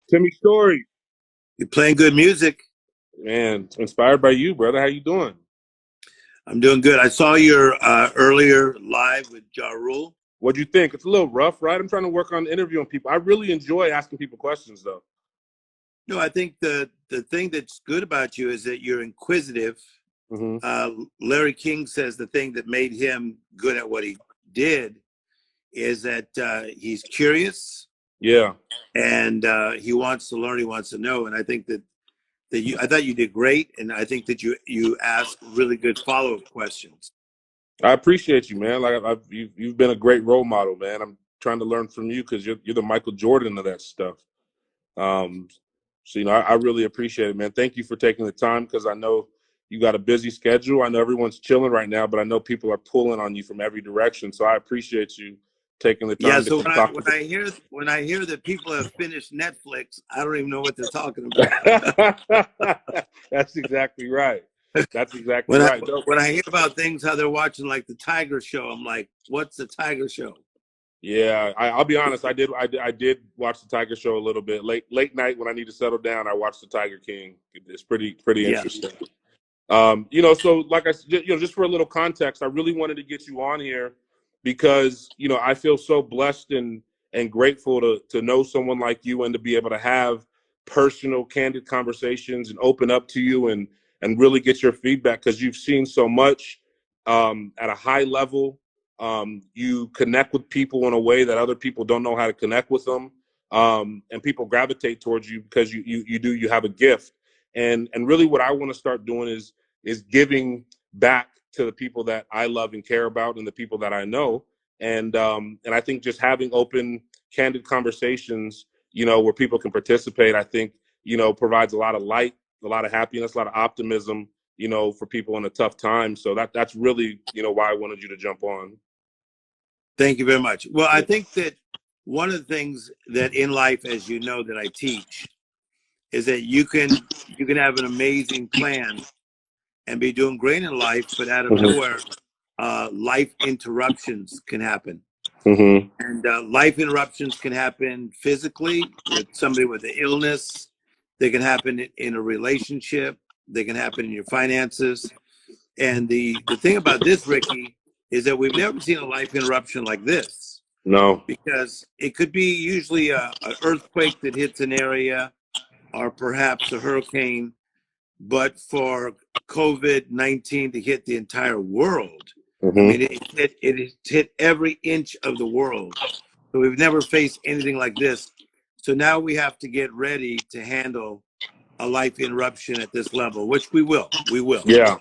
Timmy Storey, You're playing good music. man, inspired by you, brother. How you doing? I'm doing good. I saw your earlier live with Ja Rule. What'd you think? It's a little rough, right? I'm trying to work on interviewing people. I really enjoy asking people questions, though. No, I think the thing that's good about you is that you're inquisitive. Hmm. Uh, Larry King says the thing that made him good at what he did is that he's curious Yeah, and he wants to learn. He wants to know. And I think I thought you did great. And I think that you asked really good follow-up questions. I appreciate you, man. You've been a great role model, man. I'm trying to learn from you because you're the Michael Jordan of that stuff. Um, so I really appreciate it, man. Thank you for taking the time because I know you got a busy schedule. I know everyone's chilling right now, but I know people are pulling on you from every direction. So I appreciate you taking the Yeah, time to so come talk to when I hear that people have finished Netflix, I don't even know what they're talking about. That's exactly right. That's exactly when I right. No, when I hear about things how they're watching like the Tiger Show, I'm like, what's the Tiger Show? yeah, I'll be honest. I did watch the Tiger Show a little bit late night when I need to settle down. I watched the Tiger King. It's pretty Yeah, interesting. So like I said, just for a little context, I really wanted to get you on here because I feel so blessed and grateful to know someone like you and to be able to have personal, candid conversations and open up to you and really get your feedback because you've seen so much at a high level. You connect with people in a way that other people don't know how to connect with them, and people gravitate towards you because you have a gift. And really, what I want to start doing is giving back to the people that I love and care about and the people that I know. And I think just having open, candid conversations, where people can participate, I think, provides a lot of light, a lot of happiness, a lot of optimism, for people in a tough time. So that's really, why I wanted you to jump on. thank you very much. Well, I Yeah. think that one of the things that in life, as you know, that I teach is that you can have an amazing plan and be doing great in life, but out of Hmm. nowhere, life interruptions can happen. Hmm. And life interruptions can happen physically with somebody with an illness. They can happen in a relationship. They can happen in your finances. And the thing about this, Ricky, is that we've never seen a life interruption like this No. because it could be usually an earthquake that hits an area or perhaps a hurricane. But for COVID-19 to hit the entire world, I Hmm. mean, it hit every inch of the world. So we've never faced anything like this. So now we have to get ready to handle a life interruption at this level, which we will. We will. Yeah.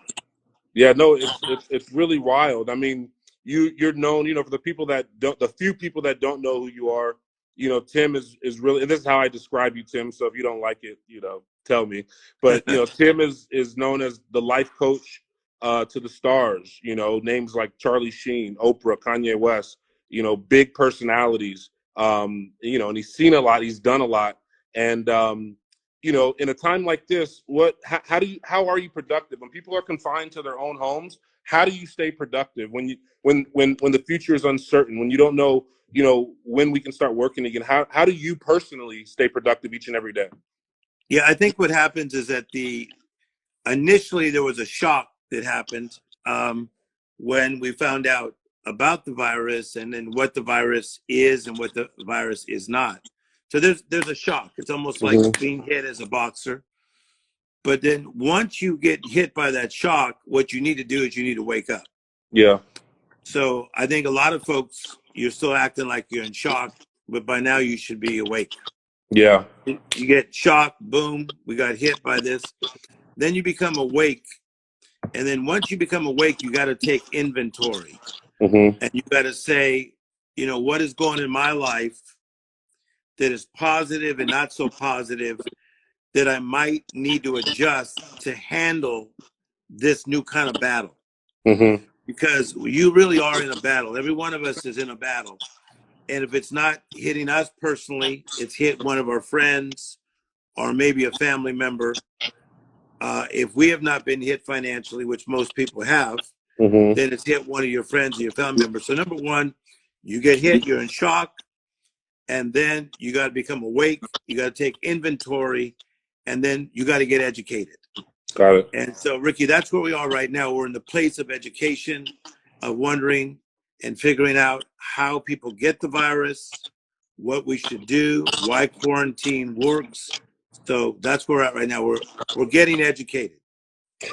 Yeah, no, it's really wild. I mean, you're known, for the few people that don't know who you are, Tim is really, and this is how I describe you, Tim. So if you don't like it, tell me. But Tim is known as the life coach to the stars. Names like Charlie Sheen, Oprah, Kanye West. Big personalities. And he's seen a lot, he's done a lot, and in a time like this, how are you productive when people are confined to their own homes? How do you stay productive when the future is uncertain, when you don't know, when we can start working again? How do you personally stay productive each and every day? Yeah, I think what happens is that initially there was a shock that happened when we found out about the virus and then what the virus is and what the virus is not. So there's a shock. It's almost like Hmm. being hit as a boxer. But then once you get hit by that shock, what you need to do is you need to wake up. Yeah. So I think a lot of folks, you're still acting like you're in shock, but by now you should be awake. Yeah. You get shocked, boom, we got hit by this. Then you become awake. And then once you become awake, you got to take inventory. Hmm. And you got to say, what is going in my life that is positive and not so positive that I might need to adjust to handle this new kind of battle. Hmm. Because you really are in a battle. Every one of us is in a battle. And if it's not hitting us personally, it's hit one of our friends or maybe a family member. If we have not been hit financially, which most people have, Hmm. then it's hit one of your friends or your family members. So number one, you get hit, you're in shock. and then you got to become awake. You got to take inventory, and then you got to get educated. Got it. And so, Ricky, that's where we are right now. We're in the place of education, of wondering and figuring out how people get the virus, what we should do, why quarantine works. So that's where we're at right now. We're getting educated.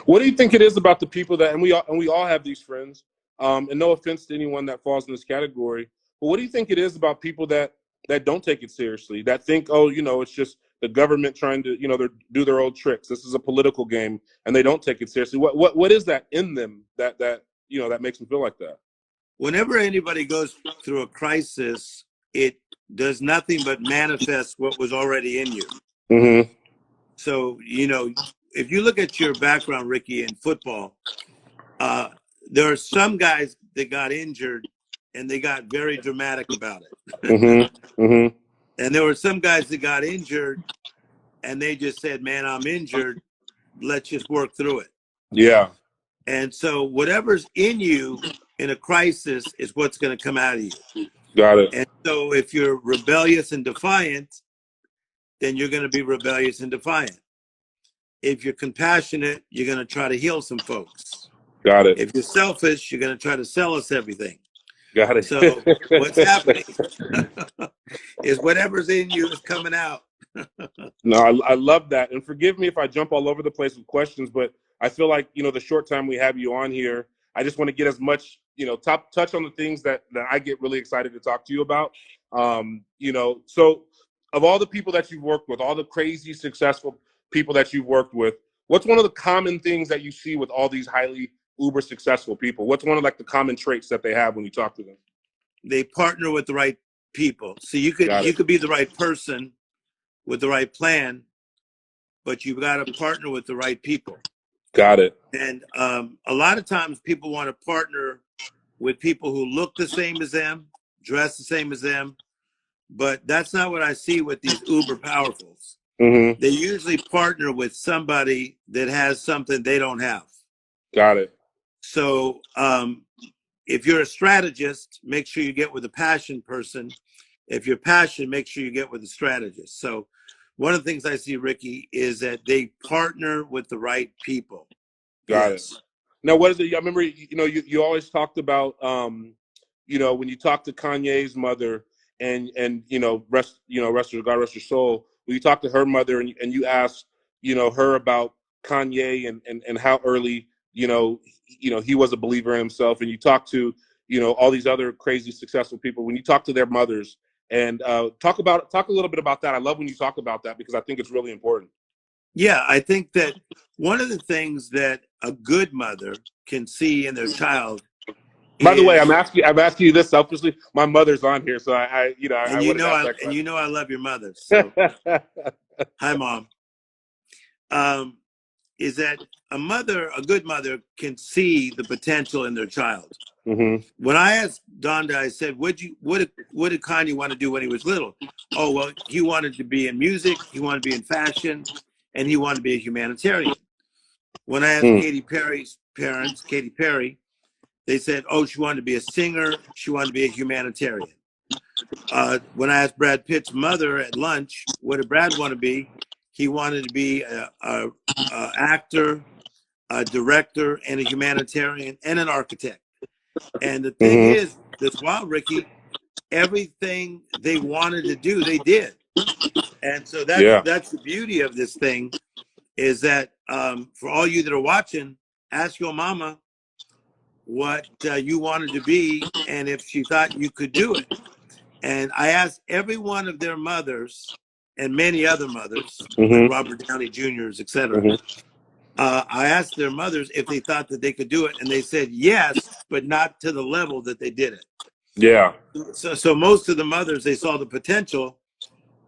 What do you think it is about the people that, and we all have these friends, and no offense to anyone that falls in this category, but what do you think it is about people that don't take it seriously, that think, oh, it's just the government trying to, do their old tricks. This is a political game, and they don't take it seriously. What is that in them that that makes them feel like that? Whenever anybody goes through a crisis, it does nothing but manifest what was already in you. Mm-hmm. So, if you look at your background, Ricky, in football, there are some guys that got injured and they got very dramatic about it. Mm-hmm. Mm-hmm. And there were some guys that got injured and they just said, man, I'm injured. Let's just work through it. Yeah. And so whatever's in you in a crisis is what's going to come out of you. Got it. And so if you're rebellious and defiant, then you're going to be rebellious and defiant. If you're compassionate, you're going to try to heal some folks. Got it. If you're selfish, you're going to try to sell us everything. Got it. So what's happening is whatever's in you is coming out. No, I love that. And forgive me if I jump all over the place with questions, but I feel like, the short time we have you on here, I just want to get as much, touch on the things that I get really excited to talk to you about. So of all the people that you've worked with, all the crazy successful people that you've worked with, what's one of the common things that you see with all these highly uber successful people? What's one of the common traits that they have when you talk to them? They partner with the right people. So you could be the right person with the right plan, but you've got to partner with the right people. Got it. And a lot of times people want to partner with people who look the same as them, dress the same as them, but that's not what I see with these uber powerfuls. Mm-hmm. They usually partner with somebody that has something they don't have. Got it. So if you're a strategist, make sure you get with a passion person. If you're passionate, make sure you get with a strategist. So one of the things I see, Ricky, is that they partner with the right people. Got it. Now, what is it? I remember, you always talked about, when you talked to Kanye's mother and rest God rest her soul. When you talked to her mother and you asked, her about Kanye and how early, he was a believer in himself, and you talked to, all these other crazy successful people. When you talk to their mothers and talk a little bit about that. I love when you talk about that because I think it's really important. Yeah, I think that one of the things that a good mother can see in their child. By the way, I'm asking you this selfishly. My mother's on here, so I love your mother. So, hi, Mom. Is that a good mother can see the potential in their child. Mm-hmm. When I asked Donda, I said, what did Kanye want to do when he was little? Oh, well, he wanted to be in music, he wanted to be in fashion, and he wanted to be a humanitarian. When I asked Katy Perry's parents, Katy Perry, they said, oh, she wanted to be a singer, she wanted to be a humanitarian. When I asked Brad Pitt's mother at lunch, what did Brad want to be? He wanted to be a actor, a director, and a humanitarian, and an architect. And the thing is, that's wild, Ricky, everything they wanted to do, they did. And so that's the beauty of this thing, is that for all you that are watching, ask your mama what you wanted to be and if she thought you could do it. And I asked every one of their mothers and many other mothers, like Robert Downey Jr.'s, et cetera. I asked their mothers if they thought that they could do it, and they said yes, but not to the level that they did it. Yeah. So most of the mothers, they saw the potential,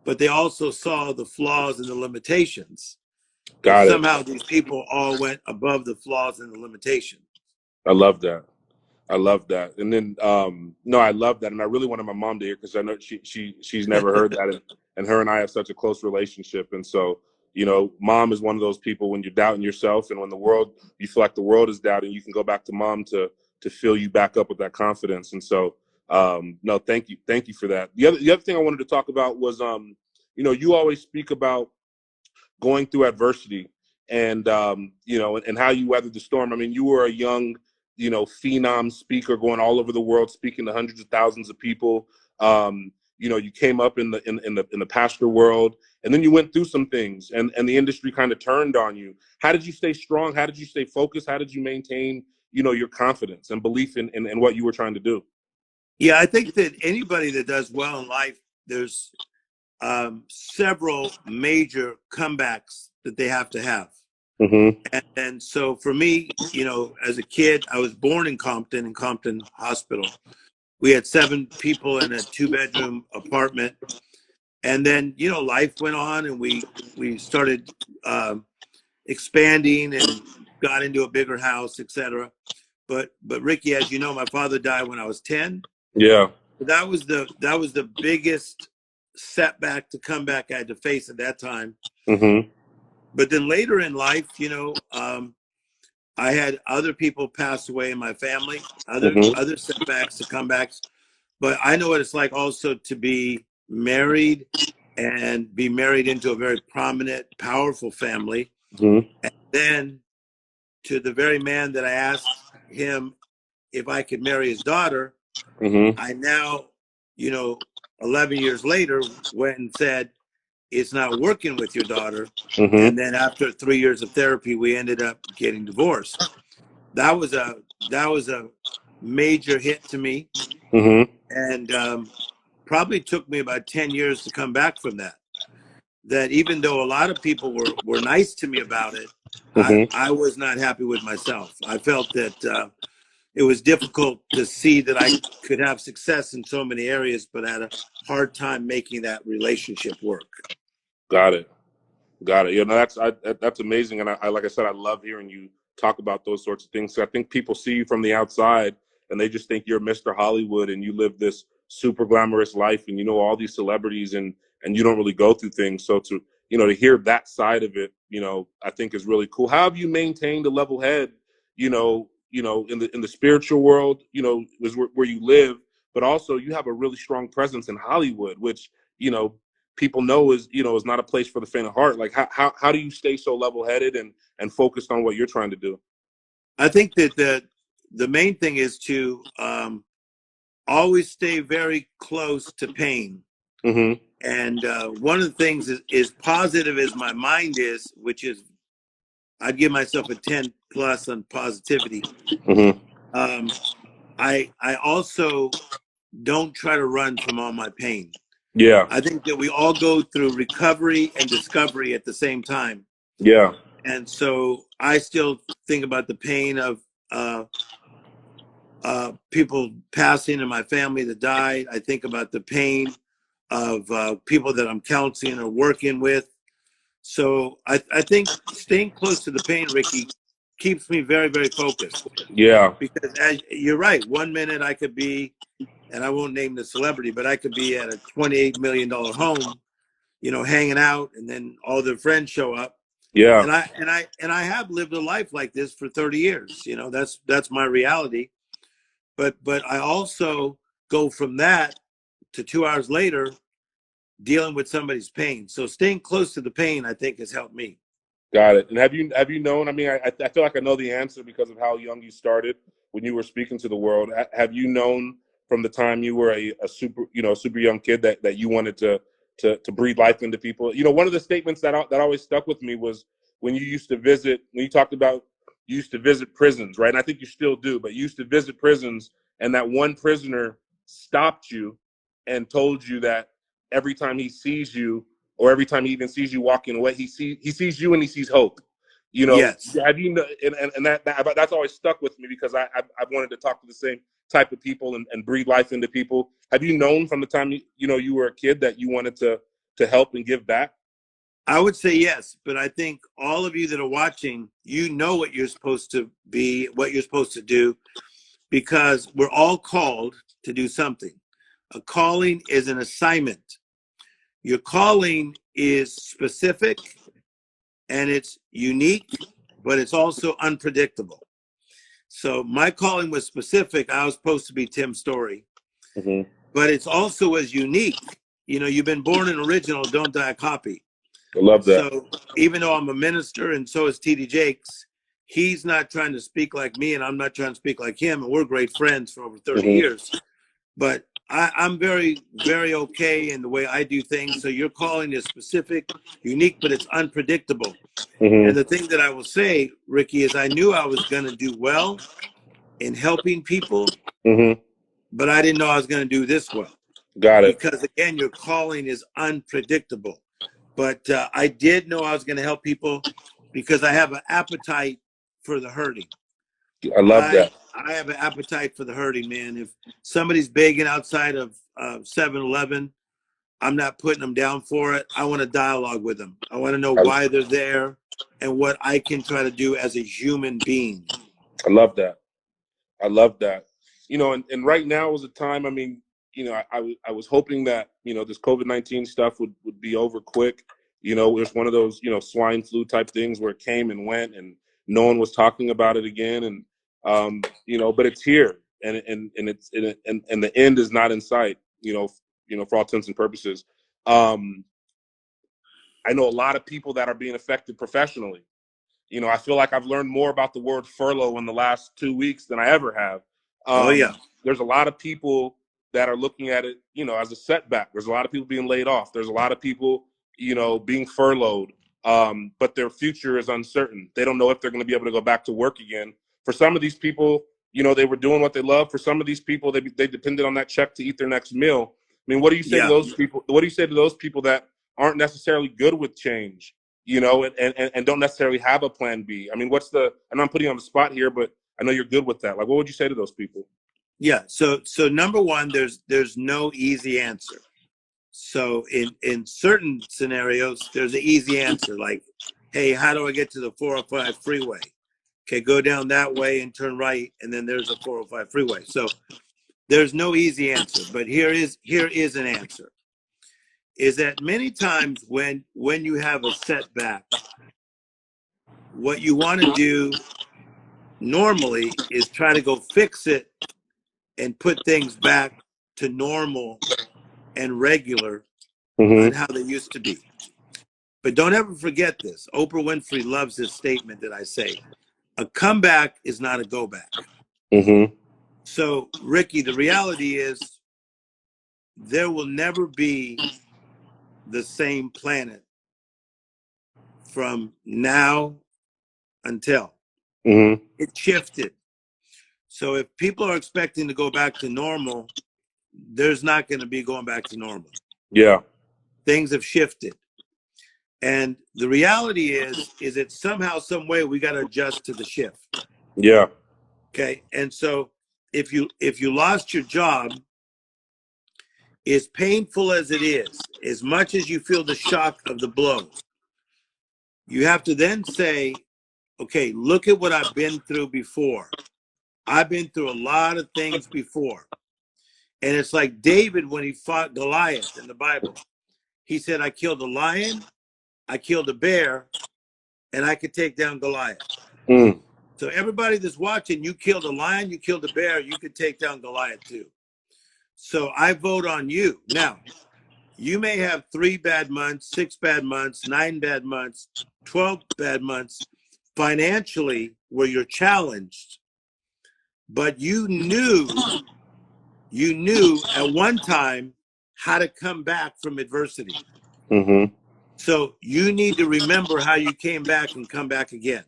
but they also saw the flaws and the limitations. Got it. Somehow these people all went above the flaws and the limitations. I love that. And then, no, I love that. And I really wanted my mom to hear, because I know she's never heard that. And her and I have such a close relationship. And so, mom is one of those people when you're doubting yourself, and when you feel like the world is doubting, you can go back to mom to fill you back up with that confidence. And so, No, thank you for that. The other thing I wanted to talk about was, you always speak about going through adversity and and how you weathered the storm. I mean, you were a young, phenom speaker going all over the world, speaking to hundreds of thousands of people. You came up in the pastor world, and then you went through some things, and the industry kind of turned on you. How did you stay strong? How did you stay focused? How did you maintain, your confidence and belief in what you were trying to do? Yeah, I think that anybody that does well in life, there's several major comebacks that they have to have. Mm-hmm. And so for me, as a kid, I was born in Compton Hospital. We had 7 people in a 2-bedroom apartment. And then, life went on, and we started expanding and got into a bigger house, etc. But Ricky, as you know, my father died when I was 10. Yeah. That was the biggest setback to comeback I had to face at that time. Mm-hmm. But then later in life, I had other people pass away in my family, Mm-hmm. other setbacks to comebacks. But I know what it's like also to be married and be married into a very prominent, powerful family. Mm-hmm. And then to the very man that I asked him if I could marry his daughter, Mm-hmm. I now, 11 years later, went and said, it's not working with your daughter. Mm-hmm. And then after 3 years of therapy, we ended up getting divorced. That was a major hit to me. Mm-hmm. And probably took me about 10 years to come back from that. That even though a lot of people were nice to me about it, Mm-hmm. I was not happy with myself. I felt that it was difficult to see that I could have success in so many areas, but I had a hard time making that relationship work. Got it. Got it. That's amazing, and I like I said, I love hearing you talk about those sorts of things. So I think people see you from the outside, and they just think you're Mr. Hollywood, and you live this super glamorous life, and you know all these celebrities, and you don't really go through things. So to hear that side of it, I think is really cool. How have you maintained a level head, in the spiritual world, is where you live, but also you have a really strong presence in Hollywood, which you know people know is not a place for the faint of heart. Like how do you stay so level headed and focused on what you're trying to do? I think that the main thing is to always stay very close to pain. Mm-hmm. And one of the things is positive as my mind is, which is I'd give myself a 10 plus on positivity. Mm-hmm. I also don't try to run from all my pain. Yeah. I think that we all go through recovery and discovery at the same time. Yeah. And so I still think about the pain of people passing in my family that died. I think about the pain of people that I'm counseling or working with. So I think staying close to the pain, Ricky, keeps me very, very focused. Yeah. Because you're right, 1 minute I could be, and I won't name the celebrity, but I could be at a $28 million home, hanging out, and then all their friends show up. Yeah. And I have lived a life like this for 30 years. That's my reality. But I also go from that to 2 hours later dealing with somebody's pain. So staying close to the pain, I think, has helped me. Got it. And have you known? I mean, I feel like I know the answer because of how young you started when you were speaking to the world. Have you known from the time you were a super young kid that you wanted to breathe life into people? One of the statements that always stuck with me was when you talked about you used to visit prisons, right? And I think you still do, but you used to visit prisons, and that one prisoner stopped you and told you that every time he sees you, or every time he even sees you walking away, he sees you and he sees hope. Yes. Have you and that's always stuck with me because I've wanted to talk to the same type of people and breathe life into people. Have you known from the time you were a kid that you wanted to help and give back? I would say yes, but I think all of you that are watching, what you're supposed to be, what you're supposed to do, because we're all called to do something. A calling is an assignment. Your calling is specific and it's unique, but it's also unpredictable. So my calling was specific. I was supposed to be Tim Storey. Mm-hmm. but it's also as unique. You know, you've been born an original, don't die a copy. I love that. So even though I'm a minister and so is TD Jakes, he's not trying to speak like me and I'm not trying to speak like him. And we're great friends for over 30 Mm-hmm. years. But I'm very, very okay in the way I do things. So your calling is specific, unique, but it's unpredictable. Mm-hmm. And the thing that I will say, Ricky, is I knew I was going to do well in helping people, Mm-hmm. but I didn't know I was going to do this well. Got it. Because again, your calling is unpredictable. But I did know I was going to help people because I have an appetite for the hurting. I love that. I have an appetite for the hurting, man. If somebody's begging outside of 7-Eleven, I'm not putting them down for it. I want to dialogue with them. I want to know why they're there and what I can try to do as a human being. I love that. I love that. You know, and right now is a time, I mean, you know, I was hoping that, you know, this COVID-19 stuff would be over quick. You know, it was one of those, you know, swine flu type things where it came and went and no one was talking about it again. And, you know, but it's here and the end is not in sight, you know, for all intents and purposes. I know a lot of people that are being affected professionally. You know, I feel like I've learned more about the word furlough in the last 2 weeks than I ever have. Oh, yeah. There's a lot of people that are looking at it, you know, as a setback. There's a lot of people being laid off. There's a lot of people, you know, being furloughed, but their future is uncertain. They don't know if they're going to be able to go back to work again. For some of these people, you know, they were doing what they love. For some of these people, they depended on that check to eat their next meal. I mean, what do you say to those people? What do you say to those people that aren't necessarily good with change? You know, and don't necessarily have a plan B. I mean, and I'm putting you on the spot here, but I know you're good with that. Like, what would you say to those people? Yeah. So number one, there's no easy answer. So in certain scenarios, there's an easy answer. Like, hey, how do I get to the 405 freeway? Okay, go down that way and turn right, and then there's a 405 freeway. So there's no easy answer, but here is an answer. Is that many times when you have a setback, what you want to do normally is try to go fix it and put things back to normal and regular on how they used to be. But don't ever forget this. Oprah Winfrey loves this statement that I say. A comeback is not a go back. Mm-hmm. So, Ricky, the reality is there will never be the same planet from now until. Mm-hmm. It shifted. So if people are expecting to go back to normal, there's not going to be going back to normal. Yeah. Things have shifted. And the reality is that somehow, some way, we got to adjust to the shift. Yeah. Okay. And so if you lost your job, as painful as it is, as much as you feel the shock of the blow, you have to then say, okay, look at what I've been through before. I've been through a lot of things before. And it's like David when he fought Goliath in the Bible. He said, I killed a lion, I killed a bear, and I could take down Goliath. Mm. So everybody that's watching, you killed a lion, you killed a bear, you could take down Goliath too. So I vote on you. Now, you may have 3 bad months, 6 bad months, 9 bad months, 12 bad months financially where you're challenged, but you knew at one time how to come back from adversity. Mm-hmm. So you need to remember how you came back and come back again.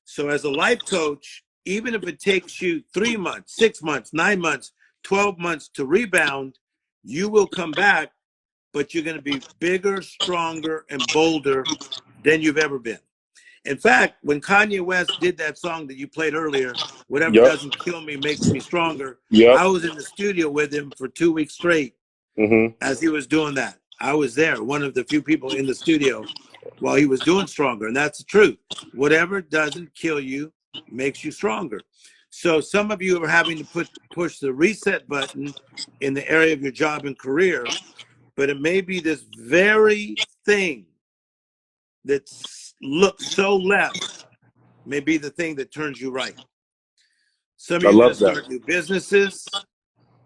So as a life coach, even if it takes you 3 months, 6 months, 9 months, 12 months to rebound, you will come back, but you're going to be bigger, stronger, and bolder than you've ever been. In fact, when Kanye West did that song that you played earlier, Whatever Doesn't Kill Me Makes Me Stronger, I was in the studio with him for 2 weeks straight as he was doing that. I was there, one of the few people in the studio while he was doing Stronger. And that's the truth. Whatever doesn't kill you makes you stronger. So some of you are having to push the reset button in the area of your job and career, but it may be this very thing that looks so left may be the thing that turns you right. Some of you are going to start new businesses.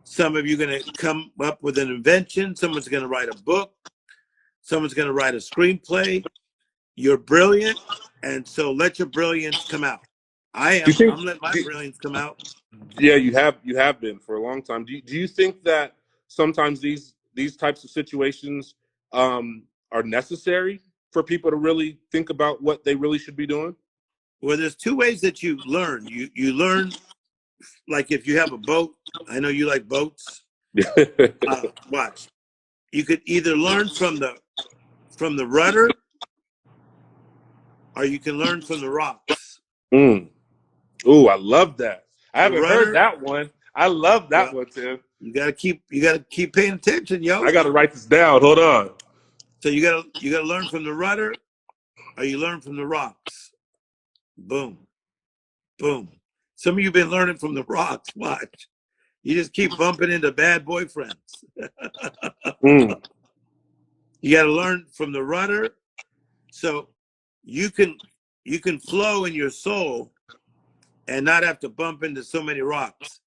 Some of you are going to come up with an invention. Someone's going to write a book. Someone's going to write a screenplay. You're brilliant, and so let your brilliance come out. I'm letting my brilliance come out. Yeah, you have been for a long time. Do you think that sometimes these types of situations are necessary for people to really think about what they really should be doing? Well, there's two ways that you learn. You learn, like if you have a boat. I know you like boats. Watch. You could either learn from the rudder, or you can learn from the rocks. Ooh, I love that. I haven't heard that one. I love that one, Tim. You gotta keep paying attention, yo. I gotta write this down. Hold on. So you gotta learn from the rudder, or you learn from the rocks. Boom, boom. Some of you been learning from the rocks. Watch. You just keep bumping into bad boyfriends. You got to learn from the rudder, so you can flow in your soul and not have to bump into so many rocks.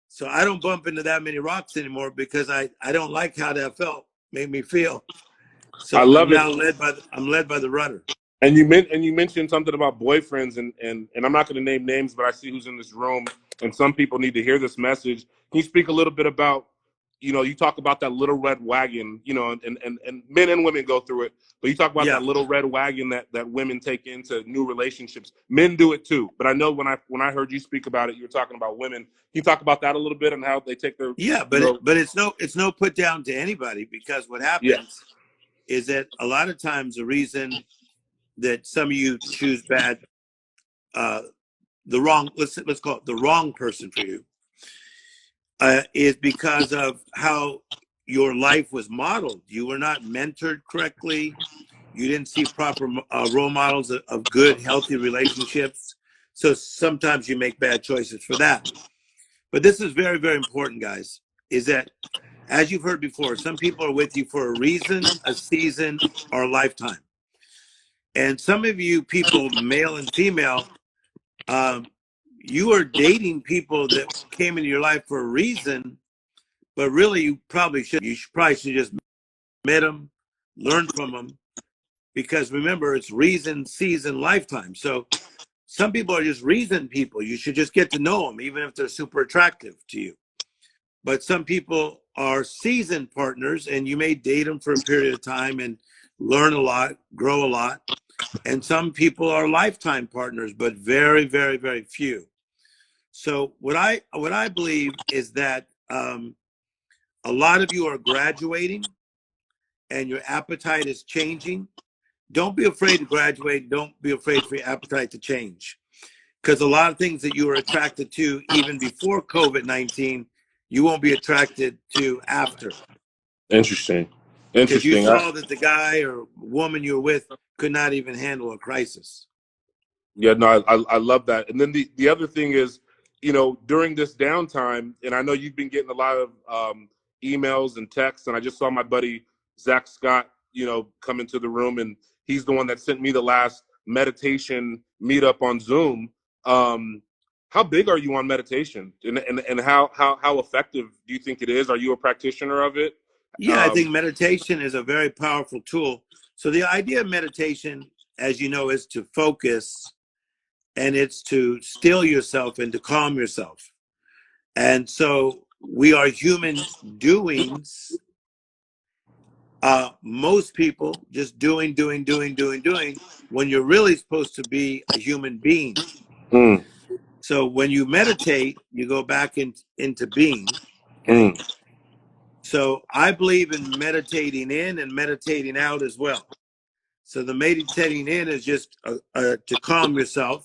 So I don't bump into that many rocks anymore because I don't like how that made me feel. So I'm led by the rudder. And you mentioned something about boyfriends, and I'm not going to name names, but I see who's in this room, and some people need to hear this message. Can you speak a little bit about, you talk about that little red wagon, and men and women go through it, but you talk about that little red wagon that women take into new relationships. Men do it too, but I know when I heard you speak about it, you were talking about women. Can you talk about that a little bit and how they take their but it's no put down to anybody, because what happens is that a lot of times the reason that some of you choose let's call it the wrong person for you, is because of how your life was modeled. You were not mentored correctly. You didn't see proper role models of good, healthy relationships. So sometimes you make bad choices for that. But this is very, very important, guys, is that, as you've heard before, some people are with you for a reason, a season, or a lifetime. And some of you people, male and female, you are dating people that came into your life for a reason, but really you probably should just met them, learn from them, because remember, it's reason, season, lifetime. So some people are just reason people. You should just get to know them, even if they're super attractive to you. But some people are season partners, and you may date them for a period of time and learn a lot, grow a lot. And some people are lifetime partners, but very, very, very few. So what I believe is that a lot of you are graduating and your appetite is changing. Don't be afraid to graduate. Don't be afraid for your appetite to change, because a lot of things that you were attracted to even before COVID-19, you won't be attracted to after. Interesting. Because you saw that the guy or woman you were with could not even handle a crisis. Yeah, no, I love that. And then the other thing is, during this downtime, and I know you've been getting a lot of emails and texts, and I just saw my buddy Zach Scott, come into the room, and he's the one that sent me the last meditation meetup on Zoom. How big are you on meditation, and how effective do you think it is? Are you a practitioner of it? Yeah, I think meditation is a very powerful tool. So the idea of meditation, as you know, is to focus, and it's to still yourself and to calm yourself. And so we are human doings. Most people just doing, when you're really supposed to be a human being. So when you meditate, you go back into being. Okay? So I believe in meditating in and meditating out as well. So the meditating in is just to calm yourself,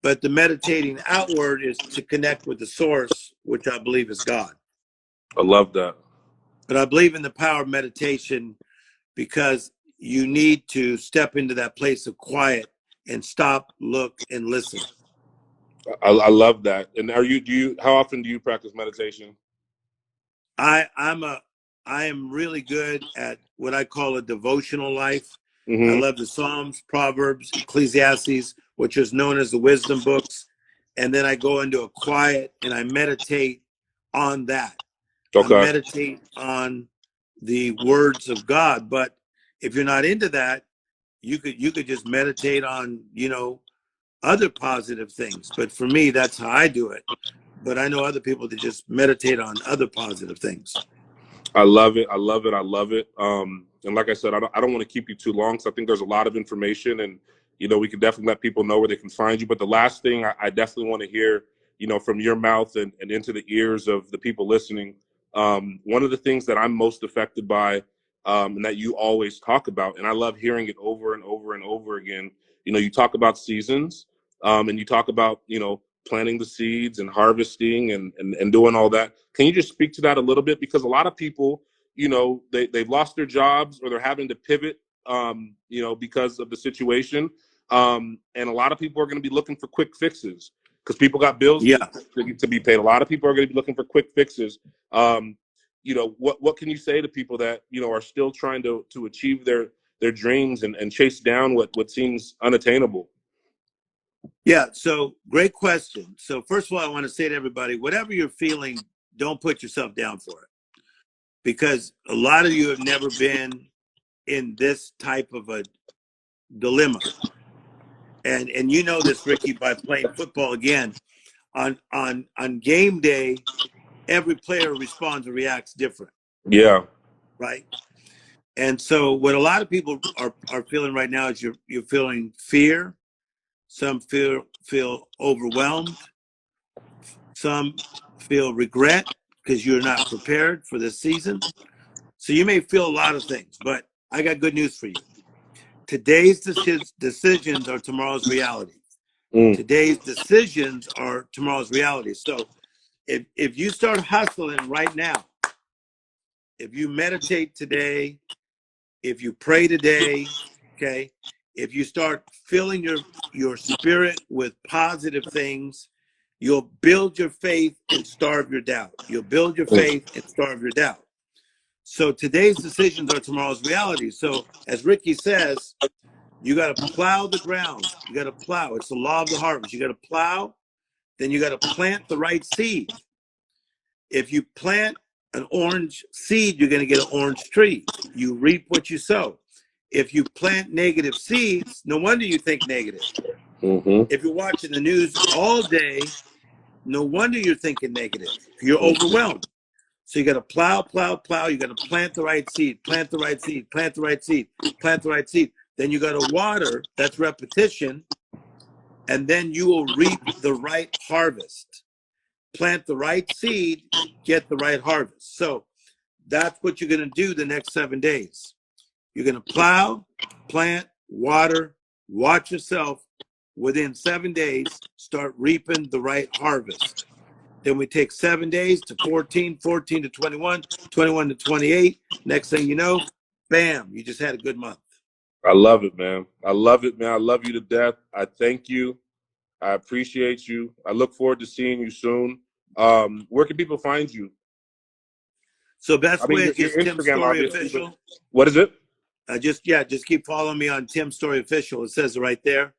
but the meditating outward is to connect with the source, which I believe is God. I love that. But I believe in the power of meditation, because you need to step into that place of quiet and stop, look, and listen. I love that. And how often do you practice meditation? I am really good at what I call a devotional life. I love the Psalms, Proverbs, Ecclesiastes, which is known as the wisdom books. And then I go into a quiet and I meditate on that. Okay. meditate on the words of God. But if you're not into that, you could just meditate on, other positive things. But for me, that's how I do it. But I know other people that just meditate on other positive things. I love it. I love it. I love it. And like I said, I don't want to keep you too long, because I think there's a lot of information, and we can definitely let people know where they can find you. But the last thing I definitely want to hear, from your mouth and into the ears of the people listening. One of the things that I'm most affected by, and that you always talk about, and I love hearing it over and over and over again. You talk about seasons, and you talk about planting the seeds and harvesting and doing all that. Can you just speak to that a little bit? Because a lot of people, they've lost their jobs, or they're having to pivot, because of the situation. And a lot of people are going to be looking for quick fixes, because people got bills Yeah. to be paid. A lot of people are going to be looking for quick fixes. What can you say to people that, are still trying to achieve their dreams and chase down what seems unattainable? Yeah, so great question. So first of all, I want to say to everybody, whatever you're feeling, don't put yourself down for it, because a lot of you have never been in this type of a dilemma. And you know this, Ricky, by playing football. Again, on game day, every player responds and reacts different. Yeah. Right. And so what a lot of people are feeling right now is you're feeling fear. Some feel overwhelmed. Some feel regret because you're not prepared for this season. So you may feel a lot of things, but I got good news for you. Today's decisions are tomorrow's reality. Today's decisions are tomorrow's reality. So if you start hustling right now, if you meditate today, if you pray today, okay, if you start filling your spirit with positive things, you'll build your faith and starve your doubt. You'll build your faith and starve your doubt. So today's decisions are tomorrow's reality. So as Ricky says, you got to plow the ground. You got to plow. It's the law of the harvest. You got to plow, then you got to plant the right seed. If you plant an orange seed, you're going to get an orange tree. You reap what you sow. If you plant negative seeds, no wonder you think negative. If you're watching the news all day, no wonder you're thinking negative. You're overwhelmed. So you got to plow, plow, plow. You got to plant the right seed, plant the right seed, plant the right seed, plant the right seed. Then you got to water. That's repetition. And then you will reap the right harvest. Plant the right seed, get the right harvest. So that's what you're going to do the next 7 days. You're going to plow, plant, water, watch yourself. Within 7 days, start reaping the right harvest. Then we take 7 days to 14, 14 to 21, 21 to 28. Next thing you know, bam, you just had a good month. I love it, man. I love it, man. I love you to death. I thank you. I appreciate you. I look forward to seeing you soon. Where can people find you? So best way is your just Tim Instagram, Storey obviously. Official. What is it? Just keep following me on Tim Storey Official. It says it right there.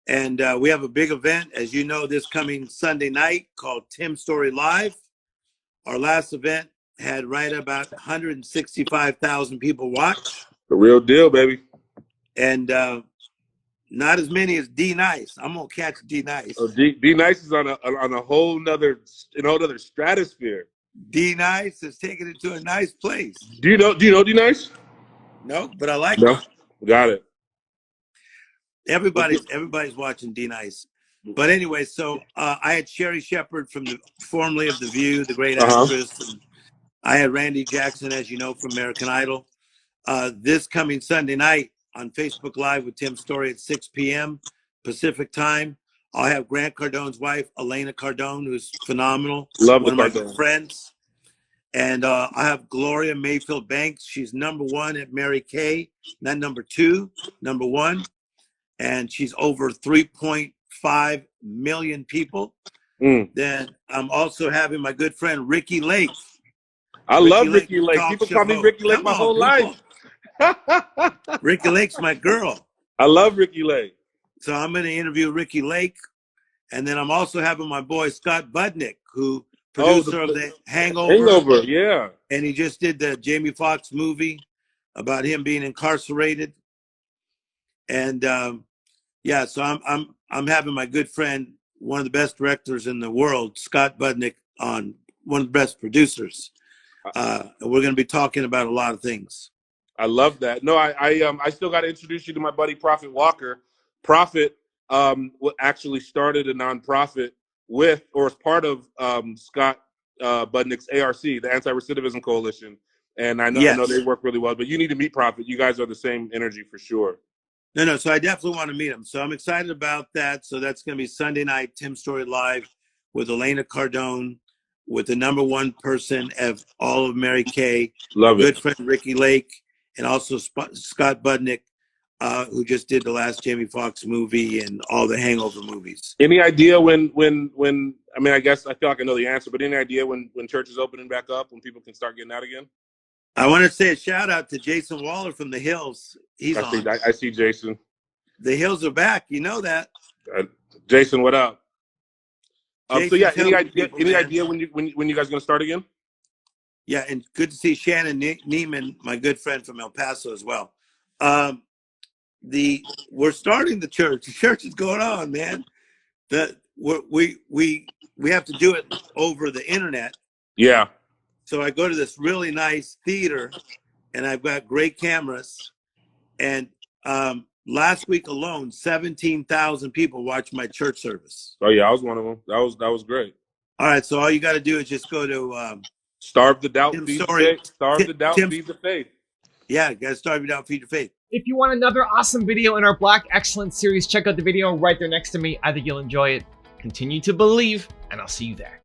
And we have a big event, as you know, this coming Sunday night called Tim Storey Live. Our last event had right about 165,000 people watch. The real deal, baby. And not as many as D Nice. I'm gonna catch D Nice. Oh, D Nice is on a whole nother stratosphere. D Nice is taking it to a nice place. Do you know D Nice? No, but I like No. it. Got it. Everybody's watching D Nice. But anyway, so I had Sherry Shepherd formerly of The View, the great actress. And I had Randy Jackson, as you know, from American Idol. This coming Sunday night on Facebook Live with Tim Storey at 6 p.m. Pacific time, I'll have Grant Cardone's wife, Elena Cardone, who's phenomenal. Love one of my Cardone. good friends. And I have Gloria Mayfield Banks. She's number 1 at Mary Kay, not number 2, number 1. And she's over 3.5 million people. Then I'm also having my good friend Ricky Lake. I love Ricky Lake. People call me Ricky Lake my whole life. Ricky Lake's my girl. I love Ricky Lake. So I'm going to interview Ricky Lake. And then I'm also having my boy Scott Budnick, who Oh, producer of the Hangover, Hangover. Yeah. and he just did the Jamie Foxx movie about him being incarcerated. And yeah, so I'm having my good friend, one of the best directors in the world, Scott Budnick, on, one of the best producers. And we're going to be talking about a lot of things. I love that. No, I still got to introduce you to my buddy Prophet Walker. Prophet actually started a nonprofit with, or as part of Scott Budnick's ARC, the Anti-Recidivism Coalition, and I know they work really well. But you need to meet Prophet. You guys are the same energy for sure. No. So I definitely want to meet him. So I'm excited about that. So that's going to be Sunday night, Tim Story Live with Elena Cardone, with the #1 person of all of Mary Kay, Love good it. friend Ricky Lake, and also Scott Budnick, who just did the last Jamie Foxx movie and all the Hangover movies. Any idea when I mean, I guess I feel like I know the answer, but any idea when church is opening back up, when people can start getting out again? I want to say a shout out to Jason Waller from the Hills. He's on. I see Jason. The Hills are back. You know that. Jason, what up? So yeah, any idea when you guys gonna start again? Yeah, and good to see Shannon Neiman, my good friend from El Paso as well. We're starting the church. The church is going on, man. We have to do it over the internet. Yeah. So I go to this really nice theater, and I've got great cameras. And last week alone, 17,000 people watched my church service. Oh yeah, I was one of them. That was great. All right, so all you got to do is just go to starve the doubt, feed the faith. Starve the doubt, feed the faith. Yeah, you got to starve the doubt, feed your faith. If you want another awesome video in our Black Excellence series, check out the video right there next to me. I think you'll enjoy it. Continue to believe, and I'll see you there.